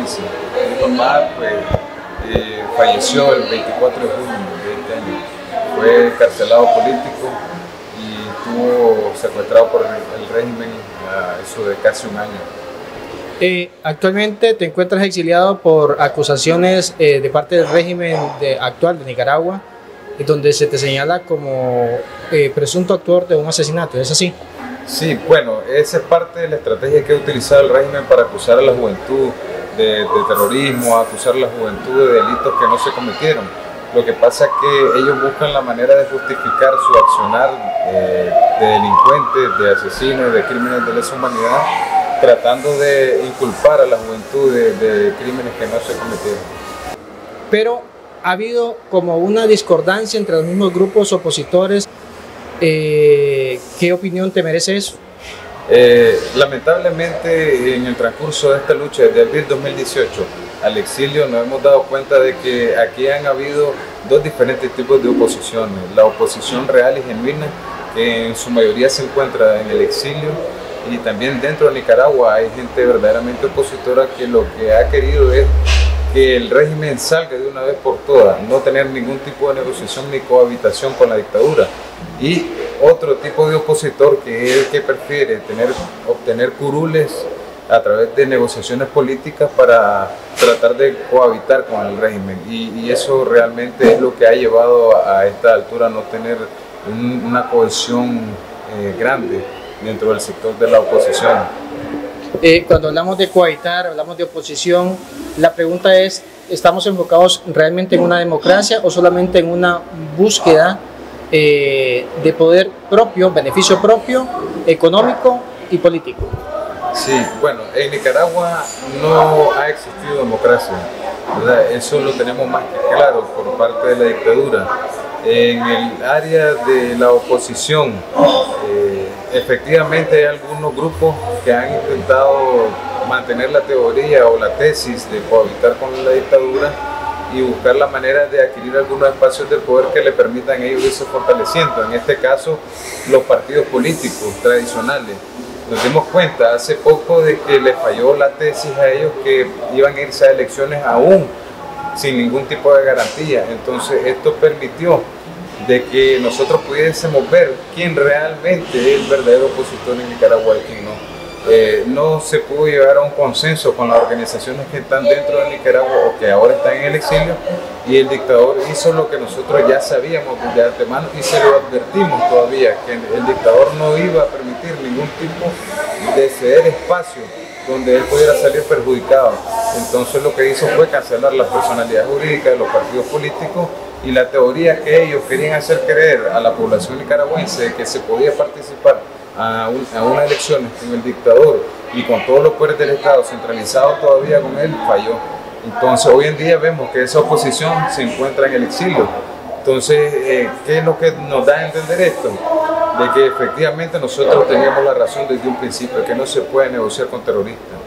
violencia. Mi papá pues, falleció el 24 de junio de este año. Fue encarcelado político y estuvo secuestrado por el régimen a eso de casi un año. Actualmente te encuentras exiliado por acusaciones de parte del régimen actual de Nicaragua, donde se te señala como presunto autor de un asesinato, ¿es así? Sí, bueno, esa es parte de la estrategia que ha utilizado el régimen para acusar a la juventud de terrorismo, acusar a la juventud de delitos que no se cometieron. Lo que pasa es que ellos buscan la manera de justificar su accionar de delincuentes, de asesinos, de crímenes de lesa humanidad, tratando de inculpar a la juventud de crímenes que no se cometieron. Pero ha habido como una discordancia entre los mismos grupos opositores. ¿Qué opinión te merece eso? Lamentablemente, en el transcurso de esta lucha desde abril 2018 al exilio nos hemos dado cuenta de que aquí han habido dos diferentes tipos de oposiciones. La oposición real y genuina, que en su mayoría se encuentra en el exilio, y también dentro de Nicaragua hay gente verdaderamente opositora que lo que ha querido es que el régimen salga de una vez por todas, no tener ningún tipo de negociación ni cohabitación con la dictadura. Y otro tipo de opositor que es el que prefiere obtener curules a través de negociaciones políticas para tratar de cohabitar con el régimen. Y eso realmente es lo que ha llevado a esta altura a no tener una cohesión grande dentro del sector de la oposición. Cuando hablamos de cohabitar, hablamos de oposición, la pregunta es, ¿estamos enfocados realmente en una democracia o solamente en una búsqueda de poder propio, beneficio propio, económico y político? Sí, bueno, en Nicaragua no ha existido democracia, ¿verdad? Eso lo tenemos más que claro por parte de la dictadura. En el área de la oposición, efectivamente hay algunos grupos que han intentado mantener la teoría o la tesis de cohabitar con la dictadura y buscar la manera de adquirir algunos espacios de poder que le permitan a ellos irse fortaleciendo. En este caso, los partidos políticos tradicionales. Nos dimos cuenta hace poco de que les falló la tesis a ellos que iban a irse a elecciones aún sin ningún tipo de garantía. Entonces esto permitió de que nosotros pudiésemos ver quién realmente es el verdadero opositor en Nicaragua y quién no. No se pudo llegar a un consenso con las organizaciones que están dentro de Nicaragua o que ahora están en el exilio, y el dictador hizo lo que nosotros ya sabíamos de antemano y se lo advertimos todavía, que el dictador no iba a permitir ningún tipo de ceder espacio donde él pudiera salir perjudicado. Entonces lo que hizo fue cancelar la personalidad jurídica de los partidos políticos y la teoría que ellos querían hacer creer a la población nicaragüense de que se podía participar a unas elecciones con el dictador y con todos los poderes del Estado centralizados todavía con él, falló. Entonces hoy en día vemos que esa oposición se encuentra en el exilio. Entonces, ¿qué es lo que nos da a entender esto? De que efectivamente nosotros teníamos la razón desde un principio, que no se puede negociar con terroristas.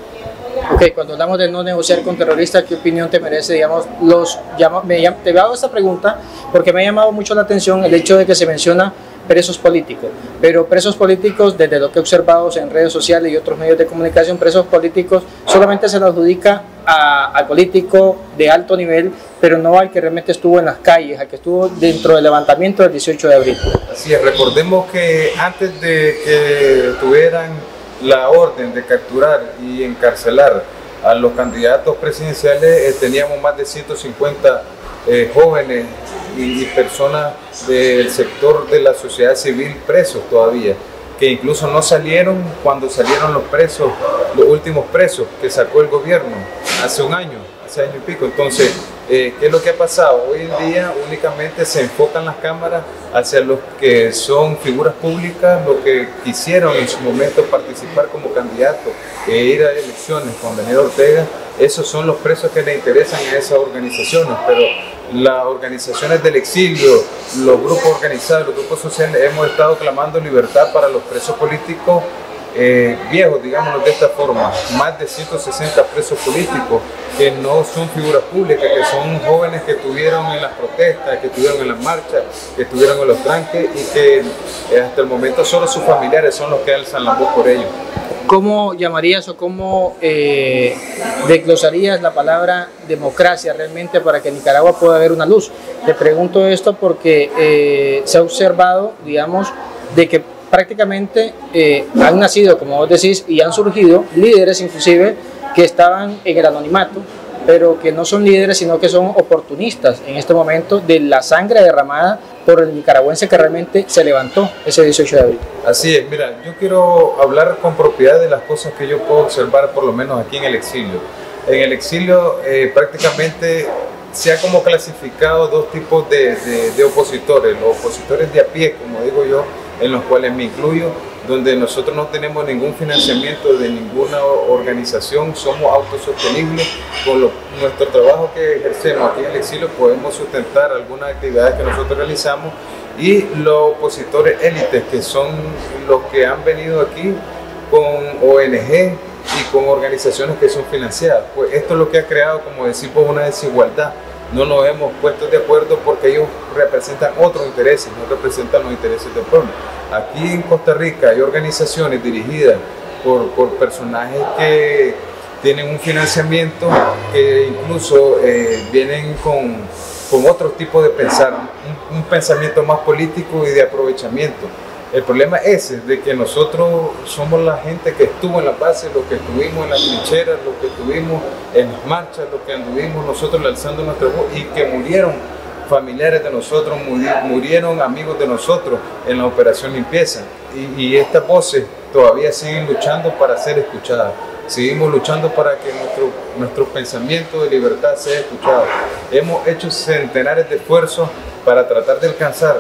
Ok, cuando hablamos de no negociar con terroristas, ¿qué opinión te merece, digamos, te hago esta pregunta porque me ha llamado mucho la atención el hecho de que se menciona presos políticos, pero presos políticos, desde lo que he observado en redes sociales y otros medios de comunicación, presos políticos solamente se lo adjudica al político de alto nivel, pero no al que realmente estuvo en las calles, al que estuvo dentro del levantamiento del 18 de abril. Así es, recordemos que antes de que tuvieran la orden de capturar y encarcelar a los candidatos presidenciales, teníamos más de 150 jóvenes y personas del sector de la sociedad civil presos todavía, que incluso no salieron cuando salieron los últimos presos que sacó el gobierno hace un año, hace año y pico. Entonces, ¿qué es lo que ha pasado? Hoy en día únicamente se enfocan las cámaras hacia los que son figuras públicas, los que quisieron en su momento participar como candidatos e ir a elecciones con Daniel Ortega. Esos son los presos que le interesan a esas organizaciones, pero las organizaciones del exilio, los grupos organizados, los grupos sociales, hemos estado clamando libertad para los presos políticos viejos, digámoslo de esta forma, más de 160 presos políticos que no son figuras públicas, que son jóvenes que estuvieron en las protestas, que estuvieron en las marchas, que estuvieron en los tranques y que hasta el momento solo sus familiares son los que alzan la voz por ellos. ¿Cómo llamarías o cómo desglosarías la palabra democracia realmente para que en Nicaragua pueda haber una luz? Te pregunto esto porque se ha observado, digamos, de que prácticamente han nacido, como vos decís, y han surgido líderes inclusive que estaban en el anonimato, pero que no son líderes, sino que son oportunistas en este momento de la sangre derramada por el nicaragüense que realmente se levantó ese 18 de abril. Así es, mira, yo quiero hablar con propiedad de las cosas que yo puedo observar, por lo menos aquí en el exilio. En el exilio prácticamente se ha como clasificado dos tipos de opositores, los opositores de a pie, como digo yo, en los cuales me incluyo, donde nosotros no tenemos ningún financiamiento de ninguna organización, somos autosostenibles, con nuestro trabajo que ejercemos aquí en el exilio podemos sustentar algunas actividades que nosotros realizamos, y los opositores élites, que son los que han venido aquí con ONG y con organizaciones que son financiadas. Pues esto es lo que ha creado, como decimos, una desigualdad. No nos hemos puesto de acuerdo porque ellos representan otros intereses, no representan los intereses del pueblo. Aquí en Costa Rica hay organizaciones dirigidas por personajes que tienen un financiamiento, que incluso vienen con otro tipo de pensar, un pensamiento más político y de aprovechamiento. El problema es ese, de que nosotros somos la gente que estuvo en la base, los que estuvimos en las trincheras, los que estuvimos en las marchas, los que anduvimos nosotros alzando nuestra voz, y que murieron familiares de nosotros, murieron amigos de nosotros en la operación limpieza. Y estas voces todavía siguen luchando para ser escuchadas. Seguimos luchando para que nuestro pensamiento de libertad sea escuchado. Hemos hecho centenares de esfuerzos para tratar de alcanzar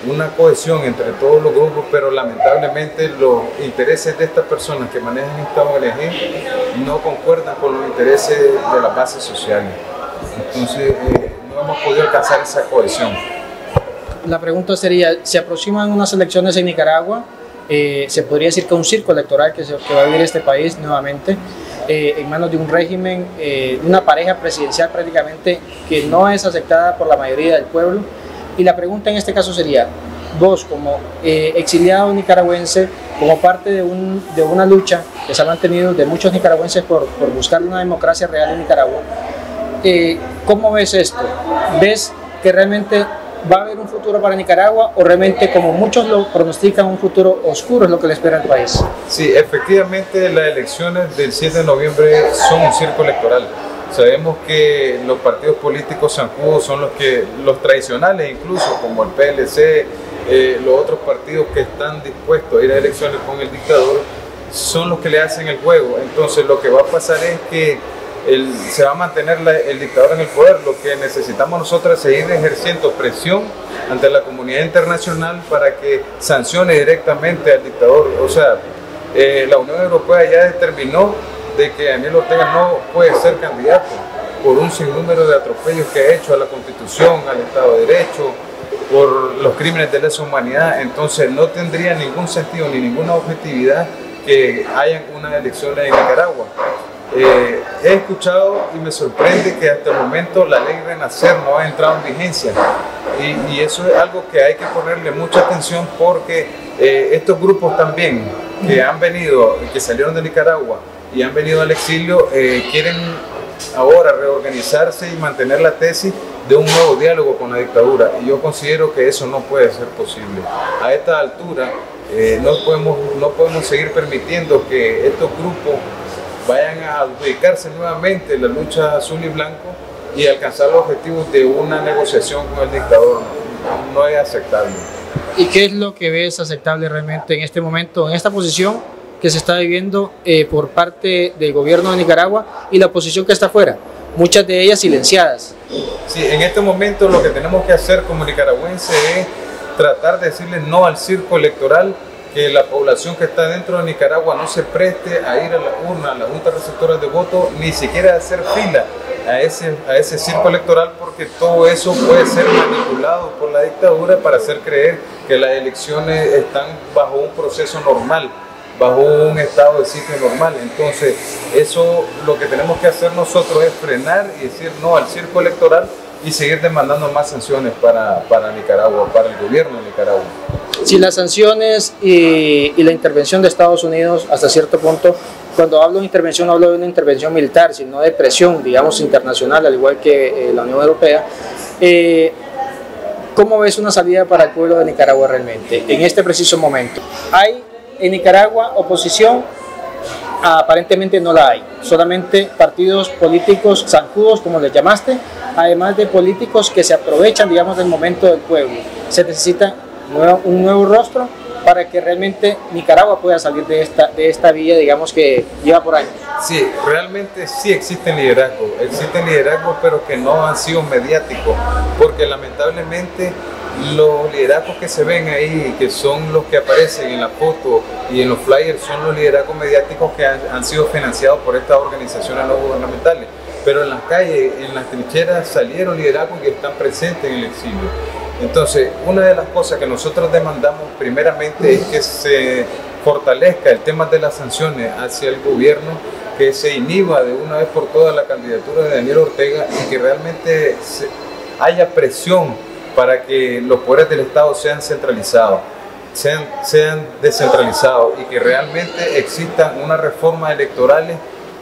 una cohesión entre todos los grupos, pero lamentablemente los intereses de estas personas que manejan esta ONG no concuerdan con los intereses de las bases sociales. Entonces no hemos podido alcanzar esa cohesión. La pregunta sería, ¿se aproximan unas elecciones en Nicaragua? Se podría decir que un circo electoral que va a vivir este país nuevamente en manos de un régimen, de una pareja presidencial prácticamente que no es aceptada por la mayoría del pueblo. Y la pregunta en este caso sería, vos como exiliado nicaragüense, como parte de una lucha que se ha mantenido de muchos nicaragüenses por buscar una democracia real en Nicaragua, ¿cómo ves esto? ¿Ves que realmente va a haber un futuro para Nicaragua o realmente, como muchos lo pronostican, un futuro oscuro es lo que le espera al país? Sí, efectivamente las elecciones del 7 de noviembre son un circo electoral. Sabemos que los partidos políticos zancudos son los tradicionales, incluso como el PLC, los otros partidos que están dispuestos a ir a elecciones con el dictador, son los que le hacen el juego. Entonces lo que va a pasar es que se va a mantener el dictador en el poder. Lo que necesitamos nosotros es seguir ejerciendo presión ante la comunidad internacional para que sancione directamente al dictador. O sea, la Unión Europea ya determinó de que Daniel Ortega no puede ser candidato por un sinnúmero de atropellos que ha hecho a la Constitución, al Estado de Derecho, por los crímenes de lesa humanidad. Entonces no tendría ningún sentido ni ninguna objetividad que hayan unas elecciones en Nicaragua. He escuchado y me sorprende que hasta el momento la ley Renacer no ha entrado en vigencia, y eso es algo que hay que ponerle mucha atención, porque estos grupos también que han venido, que salieron de Nicaragua y han venido al exilio, quieren ahora reorganizarse y mantener la tesis de un nuevo diálogo con la dictadura, y yo considero que eso no puede ser posible. A esta altura no podemos seguir permitiendo que estos grupos vayan a adjudicarse nuevamente la lucha azul y blanco y alcanzar los objetivos de una negociación con el dictador. No es aceptable. ¿Y qué es lo que ves aceptable realmente en este momento, en esta posición que se está viviendo por parte del gobierno de Nicaragua y la oposición que está afuera, muchas de ellas silenciadas? Sí, en este momento lo que tenemos que hacer como nicaragüenses es tratar de decirle no al circo electoral, que la población que está dentro de Nicaragua no se preste a ir a la urna, a las juntas receptoras de votos, ni siquiera a hacer fila a ese circo electoral, porque todo eso puede ser manipulado por la dictadura para hacer creer que las elecciones están bajo un proceso normal bajo un estado de sitio normal. Entonces, eso lo que tenemos que hacer nosotros es frenar y decir no al circo electoral y seguir demandando más sanciones para Nicaragua, para el gobierno de Nicaragua. Si las sanciones y la intervención de Estados Unidos hasta cierto punto, cuando hablo de intervención no hablo de una intervención militar, sino de presión, digamos, internacional, al igual que la Unión Europea, ¿cómo ves una salida para el pueblo de Nicaragua realmente en este preciso momento? ¿Hay en Nicaragua oposición? Aparentemente no la hay, solamente partidos políticos zancudos, como les llamaste, además de políticos que se aprovechan, digamos, del momento del pueblo. Se necesita un nuevo rostro para que realmente Nicaragua pueda salir de esta vía, digamos, que lleva por años. Sí, realmente sí existen liderazgos, pero que no han sido mediáticos, porque lamentablemente los liderazgos que se ven ahí, que son los que aparecen en la foto y en los flyers, son los liderazgos mediáticos que han sido financiados por estas organizaciones no gubernamentales. Pero en las calles, en las trincheras, salieron liderazgos que están presentes en el exilio. Entonces, una de las cosas que nosotros demandamos primeramente es que se fortalezca el tema de las sanciones hacia el gobierno, que se inhiba de una vez por todas la candidatura de Daniel Ortega y que realmente haya presión para que los poderes del Estado sean centralizados, sean descentralizados y que realmente existan unas reformas electorales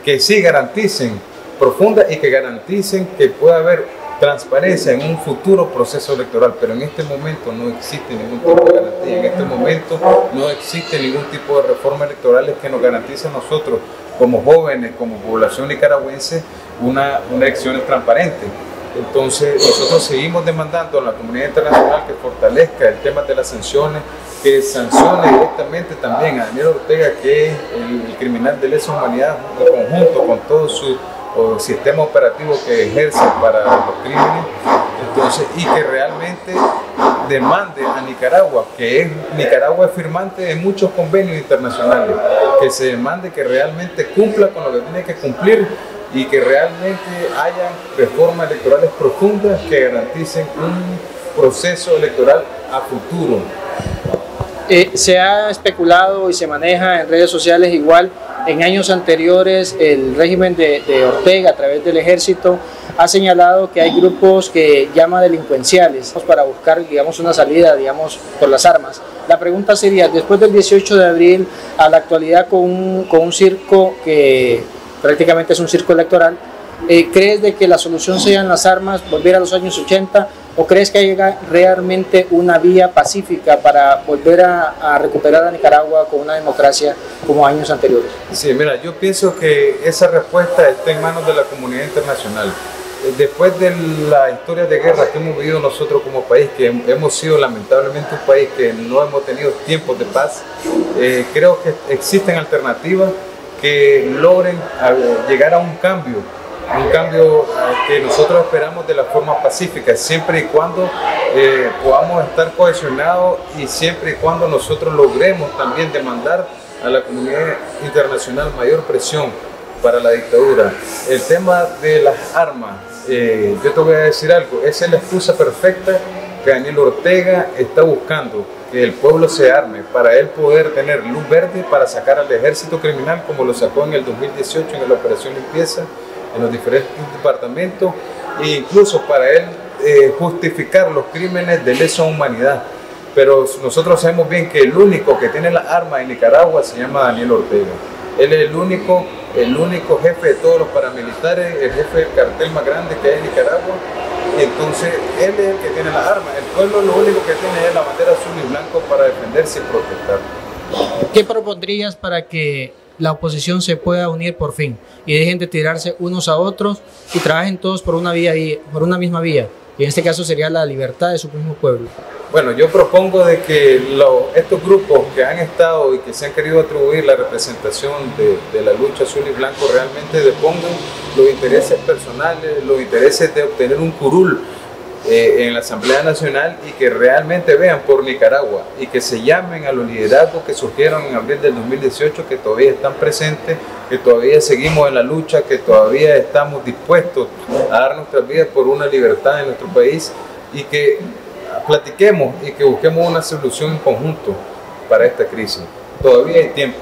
que sí garanticen profundas y que garanticen que pueda haber transparencia en un futuro proceso electoral, pero en este momento no existe ningún tipo de garantía, en este momento no existe ningún tipo de reforma electorales que nos garantice a nosotros como jóvenes, como población nicaragüense, una elección transparente. Entonces nosotros seguimos demandando a la comunidad internacional que fortalezca el tema de las sanciones, que sancione directamente también a Daniel Ortega, que es el criminal de lesa humanidad, en conjunto con todo su sistema operativo que ejerce para los crímenes. Entonces, y que realmente demande a Nicaragua, Nicaragua es firmante de muchos convenios internacionales, que se demande que realmente cumpla con lo que tiene que cumplir y que realmente haya reformas electorales profundas que garanticen un proceso electoral a futuro. Se ha especulado y se maneja en redes sociales igual. En años anteriores el régimen de Ortega a través del ejército ha señalado que hay grupos que llama delincuenciales para buscar, digamos, una salida, digamos, por las armas. La pregunta sería, después del 18 de abril a la actualidad con un circo que prácticamente es un circo electoral, ¿crees de que la solución sean las armas, volver a los años 80? ¿O crees que llega realmente una vía pacífica para volver a recuperar a Nicaragua con una democracia como años anteriores? Sí, mira, yo pienso que esa respuesta está en manos de la comunidad internacional. Después de la historia de guerra que hemos vivido nosotros como país, que hemos sido lamentablemente un país que no hemos tenido tiempos de paz, creo que existen alternativas que logren llegar a un cambio que nosotros esperamos de la forma pacífica, siempre y cuando podamos estar cohesionados y siempre y cuando nosotros logremos también demandar a la comunidad internacional mayor presión para la dictadura. El tema de las armas, yo te voy a decir algo, esa es la excusa perfecta que Daniel Ortega está buscando, que el pueblo se arme para él poder tener luz verde para sacar al ejército criminal como lo sacó en el 2018 en la Operación Limpieza, en los diferentes departamentos, e incluso para él justificar los crímenes de lesa humanidad. Pero nosotros sabemos bien que el único que tiene las armas en Nicaragua se llama Daniel Ortega. Él es el único jefe de todos los paramilitares, el jefe del cartel más grande que hay en Nicaragua. Entonces él es el que tiene las armas. El pueblo lo único que tiene es la bandera azul y blanco para defenderse y protestar. ¿Qué propondrías para que la oposición se pueda unir por fin y dejen de tirarse unos a otros y trabajen todos por una misma vía? Y en este caso sería la libertad de su mismo pueblo. Bueno, yo propongo de que estos grupos que han estado y que se han querido atribuir la representación de la lucha azul y blanco realmente depongan los intereses personales, los intereses de obtener un curul en la Asamblea Nacional y que realmente vean por Nicaragua y que se llamen a los liderazgos que surgieron en abril del 2018, que todavía están presentes, que todavía seguimos en la lucha, que todavía estamos dispuestos a dar nuestras vidas por una libertad en nuestro país y que platiquemos y que busquemos una solución en conjunto para esta crisis. todavía hay tiempo.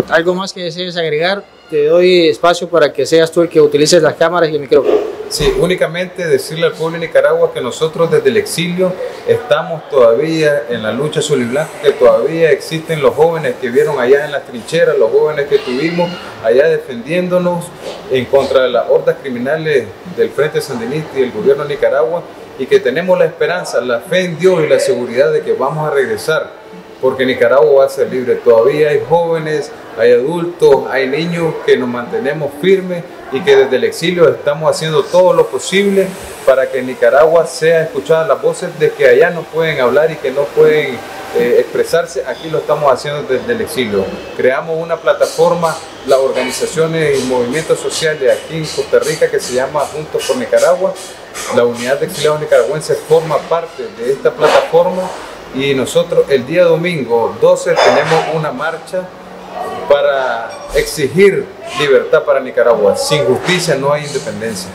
¿Algo más que desees agregar? Te doy espacio para que seas tú el que utilices las cámaras y el micrófono. Sí, únicamente decirle al pueblo de Nicaragua que nosotros desde el exilio estamos todavía en la lucha azul y blanco, que todavía existen los jóvenes que vieron allá en las trincheras, los jóvenes que tuvimos allá defendiéndonos en contra de las hordas criminales del Frente Sandinista y el gobierno de Nicaragua, y que tenemos la esperanza, la fe en Dios y la seguridad de que vamos a regresar, porque Nicaragua va a ser libre. Todavía hay jóvenes, hay adultos, hay niños que nos mantenemos firmes y que desde el exilio estamos haciendo todo lo posible para que en Nicaragua sea escuchada las voces de que allá no pueden hablar y que no pueden expresarse. Aquí lo estamos haciendo desde el exilio. Creamos una plataforma, las organizaciones y movimientos sociales aquí en Costa Rica, que se llama Juntos por Nicaragua. La Unidad de Exiliados Nicaragüenses forma parte de esta plataforma, y nosotros el día domingo 12 tenemos una marcha para exigir libertad para Nicaragua. Sin justicia no hay independencia.